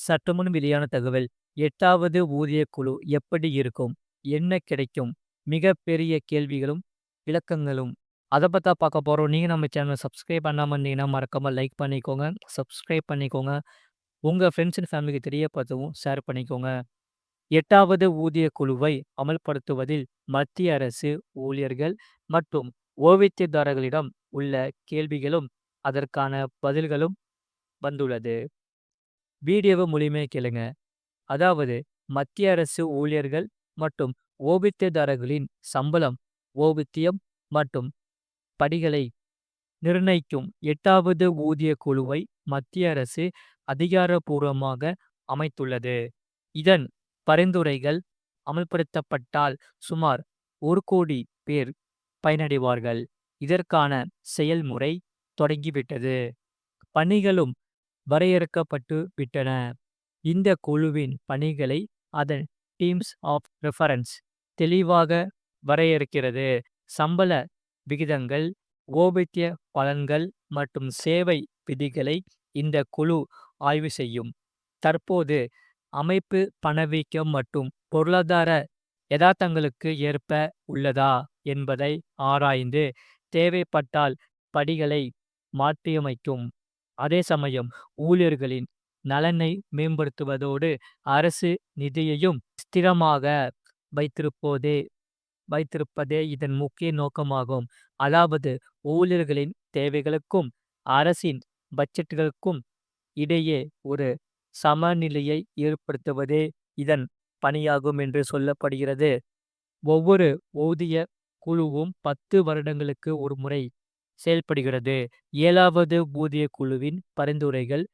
சற்றுமுன் வெளியான தகவல். 8வது ஊதியக் குழு எப்படி இருக்கும்? என்ன கிடைக்கும்? மிகப்பெரிய கேள்விகளும், விளக்கங்களும். அத பத்தி தான் பார்க்க போறோம். நீங்க நம்ம சேனல சப்ஸ்கிரைப் பண்ணாம இருந்தீங்கன்னா, மறக்காம லைக் பண்ணிக்கோங்க. சப்ஸ்கிரைப் பண்ணிக்கோங்க. உங்க ஃப்ரெண்ட்ஸ் அண்ட் ஃபேமிலிக்கு தெரியப்படுத்தவும் ஷேர் பண்ணிக்கோங்க. 8வது ஊதியக் குழுவை அமல்படுத்துவதில் மத்திய அரசு ஊழியர்கள் மற்றும் ஓய்வூதியதாரர்களிடம் உள்ள கேள்விகளும், அதற்கான பதில்களும் வந்துள்ளது. வீடியோவ முழுமையா கேளுங்க. அதாவது மத்திய அரசு ஊழியர்கள் மற்றும் ஓய்வூதியதாரர்களின் சம்பளம், ஓய்வூதியம் மற்றும் படிகளை நிர்ணயிக்கும் 8வது ஊதியக் குழுவை மத்திய அரசு அதிகாரப்பூர்வமாக அமைத்துள்ளது. இதன் பரிந்துரைகள் அமல்படுத்தப்பட்டால் சுமார் 1,00,00,000 பேர் பயனடைவார்கள். இதற்கான செயல்முறை தொடங்கிவிட்டது. பணிகளும் வரையறுக்கப்பட்டு விட்டன. இந்த குழுவின் பணிகளை அதன் டீம்ஸ் ஆஃப் ரெஃபரன்ஸ் தெளிவாக வரையறுக்கிறது. சம்பள விகிதங்கள், ஓய்வூதிய பலன்கள் மற்றும் சேவை விதிகளை இந்த குழு ஆய்வு செய்யும். தற்போது அமைப்பு பணவீக்கம் மற்றும் பொருளாதார யதார்த்தங்களுக்கு ஏற்ப உள்ளதா என்பதை ஆராய்ந்து தேவைப்பட்டால் படிகளை மாற்றியமைக்கும். அதே சமயம் ஊழியர்களின் நலனை மேம்படுத்துவதோடு அரசு நிதியையும் ஸ்திரமாக வைத்திருப்பதே வைத்திருப்பதே இதன் முக்கிய நோக்கமாகும். அதாவது ஊழியர்களின் தேவைகளுக்கும் அரசின் பட்ஜெட்டுகளுக்கும் இடையே ஒரு சமநிலையை ஏற்படுத்துவதே இதன் பணியாகும் என்று சொல்லப்படுகிறது. ஒவ்வொரு ஊதிய குழுவும் 10 வருடங்களுக்கு ஒரு முறை செயல்படுகிறது. 7வது ஊதிய குழுவின் பரிந்துரைகள்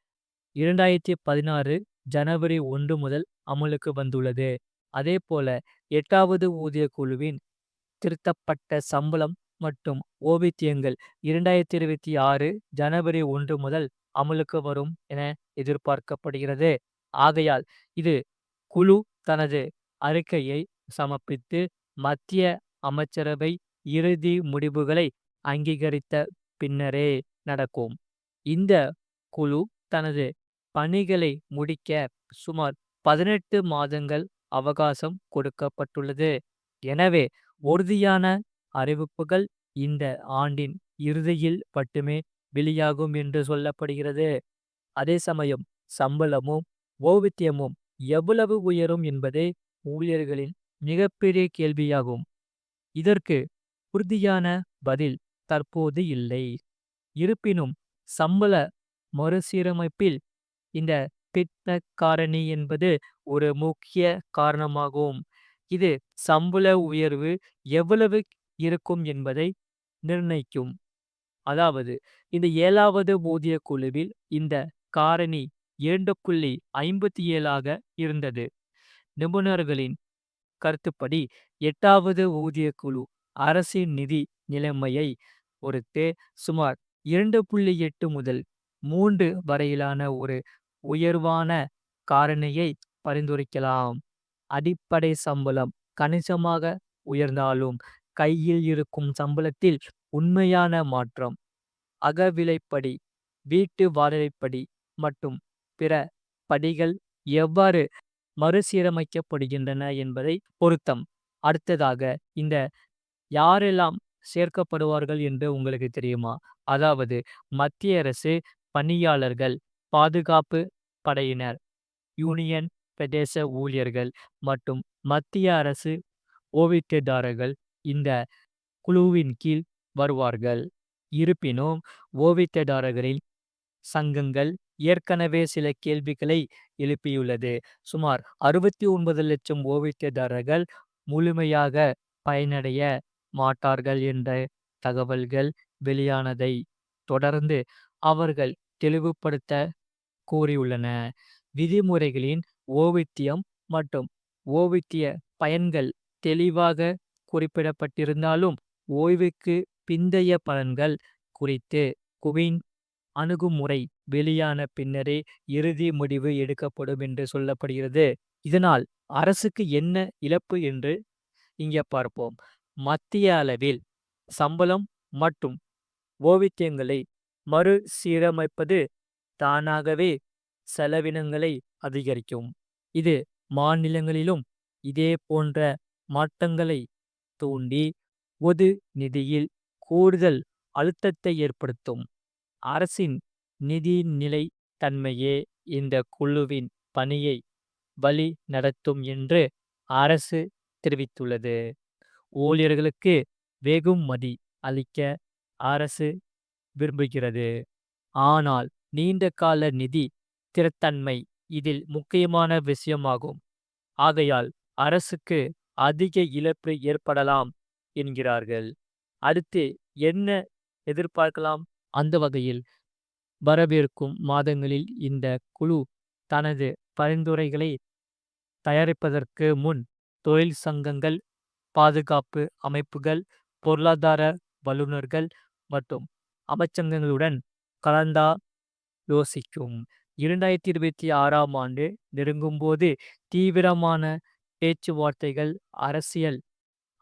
2016 ஜனவரி 1 முதல் அமலுக்கு வந்துள்ளது. அதேபோல 8வது ஊதிய குழுவின் திருத்தப்பட்ட சம்பளம் மற்றும் ஓய்வூதியங்கள் 2026 ஜனவரி 1 முதல் அமலுக்கு வரும் என எதிர்பார்க்கப்படுகிறது. ஆகையால் இது குழு தனது அறிக்கையை சமர்ப்பித்து மத்திய அமைச்சரவை இறுதி முடிவுகளை அங்கீகரித்த பின்னரே நடக்கும். இந்த குழு தனது பணிகளை முடிக்க சுமார் 18 மாதங்கள் அவகாசம் கொடுக்கப்பட்டுள்ளது. எனவே உறுதியான அறிவிப்புகள் இந்த ஆண்டின் இறுதியில் மட்டுமே வெளியாகும் என்று சொல்லப்படுகிறது. அதே சமயம் சம்பளமும் ஓய்வூதியமும் எவ்வளவு உயரும் என்பதே ஊழியர்களின் மிகப்பெரிய கேள்வியாகும். இதற்கு உறுதியான பதில் தற்போது இல்லை. இருப்பினும் சம்பள மறுசீரமைப்பில் இந்த பிட்பேக் காரணி என்பது ஒரு முக்கிய காரணமாகும். இது சம்பள உயர்வு எவ்வளவு இருக்கும் என்பதை நிர்ணயிக்கும். அதாவது இந்த 7வது ஊதிய குழுவில் இந்த காரணி 2,57 இருந்தது. நிபுணர்களின் கருத்துப்படி 8வது ஊதிய குழு அரசின் நிதி நிலைமையை பொறுத்து சுமார் 2,8 முதல் 3 வரையிலான ஒரு உயர்வான காரணியை பரிந்துரைக்கலாம். அடிப்படை சம்பளம் கணிசமாக உயர்ந்தாலும் கையில் இருக்கும் சம்பளத்தில் உண்மையான மாற்றம், அகவிலைப்படி, வீட்டு வாடகைப்படி மற்றும் பிற படிகள் எவ்வாறு மறுசீரமைக்கப்படுகின்றன என்பதை பொருத்தம். அடுத்ததாக இந்த யாரெல்லாம் சேர்க்கப்படுவார்கள் என்று உங்களுக்கு தெரியுமா? அதாவது மத்திய அரசு பணியாளர்கள், பாதுகாப்பு படையினர், யூனியன் பிரதேச ஊழியர்கள் மற்றும் மத்திய அரசு ஓய்வூதியதாரர்கள் இந்த குழுவின் கீழ் வருவார்கள். இருப்பினும் ஓய்வூதியதாரர்களின் சங்கங்கள் ஏற்கனவே சில கேள்விகளை எழுப்பியுள்ளது. சுமார் 69 லட்சம் ஓய்வூதியதாரர்கள் முழுமையாக பயனடைய மாட்டார்கள் என்ற தகவல்கள் வெளியானதை தொடர்ந்து அவர்கள் தெளிவுபடுத்த கூறியுள்ளன. விதிமுறைகளின் ஓய்வூதியம் மற்றும் ஓய்வூதிய பயன்கள் தெளிவாக குறிப்பிடப்பட்டிருந்தாலும் ஓய்வுக்கு பிந்தைய பலன்கள் குறித்து குவின் அணுகுமுறை வெளியான பின்னரே இறுதி முடிவு எடுக்கப்படும் என்று சொல்லப்படுகிறது. இதனால் அரசுக்கு என்ன இழப்பு என்று இங்கே பார்ப்போம். மத்திய அளவில் சம்பளம் மற்றும் ஓய்வூதியங்களை மறுசீரமைப்பது தானாகவே செலவினங்களை அதிகரிக்கும். இது மாநிலங்களிலும் இதே போன்ற மாற்றங்களை தூண்டி பொது நிதியில் கூடுதல் அழுத்தத்தை ஏற்படுத்தும். அரசின் நிதிநிலை தன்மையே இந்த குழுவின் பணியை வழி நடத்தும் என்று அரசு தெரிவித்துள்ளது. ஊழியர்களுக்கு வெகுமதி அளிக்க அரசு விரும்புகிறது. ஆனால் நீண்ட கால நிதி ஸ்திரத்தன்மை இதில் முக்கியமான விஷயமாகும். ஆகையால் அரசுக்கு அதிக இழப்பு ஏற்படலாம் என்கிறார்கள். அடுத்து என்ன எதிர்பார்க்கலாம்? அந்த வகையில் வரவிருக்கும் மாதங்களில் இந்த குழு தனது பரிந்துரைகளை தயாரிப்பதற்கு முன் தொழில் சங்கங்கள், பாதுகாப்பு அமைப்புகள், பொருளாதார வல்லுநர்கள் மற்றும் அமைச்சகங்களுடன் கலந்தாலோசிக்கும். 2026ஆம் ஆண்டு நெருங்கும்போது தீவிரமான பேச்சுவார்த்தைகள், அரசியல்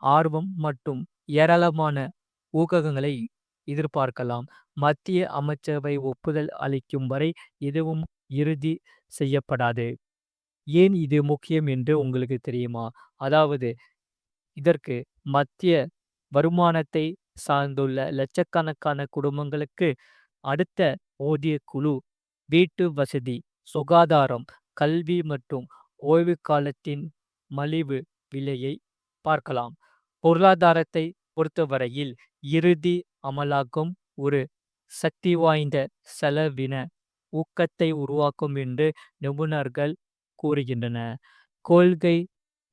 ஆர்வம் மற்றும் ஏராளமான ஊகங்களை எதிர்பார்க்கலாம். மத்திய அமைச்சரவை ஒப்புதல் அளிக்கும் வரை எதுவும் இறுதி செய்யப்படாது. ஏன் இது முக்கியம் என்று உங்களுக்கு தெரியுமா? அதாவது இதற்கு மத்திய வருமானத்தை சார்ந்துள்ள லட்சக்கணக்கான குடும்பங்களுக்கு அடுத்த ஊதியக் குழு வீட்டு வசதி, சுகாதாரம், கல்வி மற்றும் ஓய்வு காலத்தின் மலிவு விலையை பார்க்கலாம். பொருளாதாரத்தை பொறுத்தவரையில் இறுதி அமலாக்கம் ஒரு சக்தி வாய்ந்த செலவின ஊக்கத்தை உருவாக்கும் என்று நிபுணர்கள் கூறுகின்றன. கொள்கை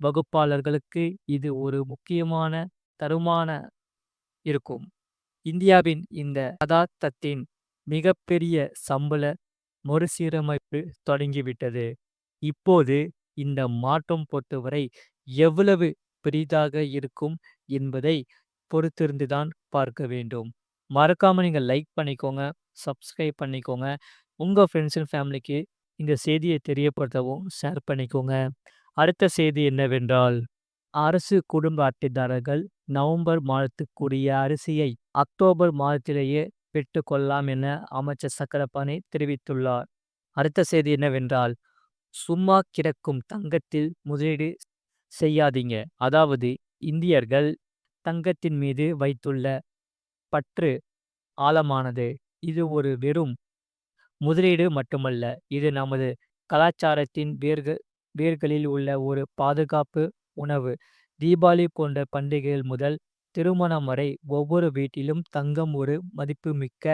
வகுப்பாளர்களுக்கு இது ஒரு முக்கியமான தருமான இருக்கும். இந்தியாவின் இந்த யதார்த்தத்தின் மிகப்பெரிய சம்பள மறுசீரமைப்பு தொடங்கிவிட்டது. இப்போது இந்த மாற்றம் பொறுத்தவரை எவ்வளவு பெரிதாக இருக்கும் என்பதை பொறுத்திருந்துதான் பார்க்க வேண்டும். மறக்காம நீங்க லைக் பண்ணிக்கோங்க, சப்ஸ்கிரைப் பண்ணிக்கோங்க. உங்க ஃப்ரெண்ட்ஸ் அண்ட் ஃபேமிலிக்கு இந்த செய்தியை தெரியப்படுத்தவும் ஷேர் பண்ணிக்கோங்க. அடுத்த செய்தி என்னவென்றால், அரசு குடும்ப அட்டைதாரர்கள் நவம்பர் மாதத்துக்குரிய அரிசியை அக்டோபர் மாதத்திலேயே பெற்றுக்கொள்ளலாம் என அமைச்சர் சக்கரபாணி தெரிவித்துள்ளார். அடுத்த செய்தி என்னவென்றால், சும்மா கிடக்கும் தங்கத்தில் முதலீடு செய்யாதீங்க. அதாவது இந்தியர்கள் தங்கத்தின் மீது வைத்துள்ள பற்று ஆழமானது. இது ஒரு வெறும் முதலீடு மட்டுமல்ல, இது நமது கலாச்சாரத்தின் வேர்களில் உள்ள ஒரு பாதுகாப்பு உணவு. தீபாவளி போன்ற பண்டிகைகள் முதல் திருமணம் வரை ஒவ்வொரு வீட்டிலும் தங்கம் ஒரு மதிப்புமிக்க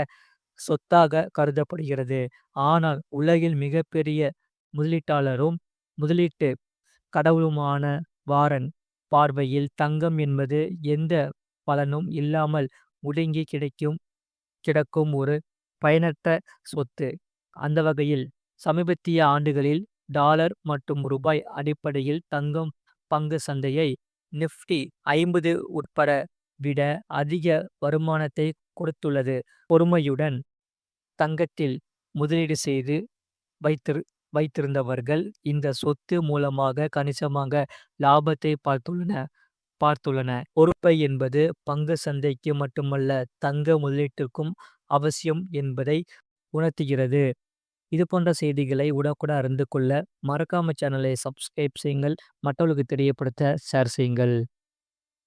சொத்தாக கருதப்படுகிறது. ஆனால் உலகில் மிகப்பெரிய முதலீட்டாளரும் முதலீட்டு கடவுளுமான வாரன் பார்வையில் தங்கம் என்பது எந்த பலனும் இல்லாமல் முடங்கி கிடக்கும் ஒரு பயனற்ற சொத்து. அந்த வகையில் சமீபத்திய ஆண்டுகளில் டாலர் மற்றும் ரூபாய் அடிப்படையில் தங்கம் பங்கு சந்தையை நிஃப்டி 50 உட்பட விட அதிக வருமானத்தை கொடுத்துள்ளது. பொறுமையுடன் தங்கத்தில் முதலீடு செய்து வைத்திருந்தவர்கள் இந்த சொத்து மூலமாக கணிசமாக லாபத்தை பார்த்துள்ளன. பொறுப்பை என்பது பங்கு சந்தைக்கு மட்டுமல்ல, தங்க முதலீட்டிற்கும் அவசியம் என்பதை உணர்த்துகிறது. இது போன்ற செய்திகளை உடனுக்குடன் அறிந்து கொள்ள மறக்காம சேனலை சப்ஸ்கிரைப் செய்யுங்கள். மற்றவர்களுக்கு தெரியப்படுத்த ஷேர் செய்யுங்கள்.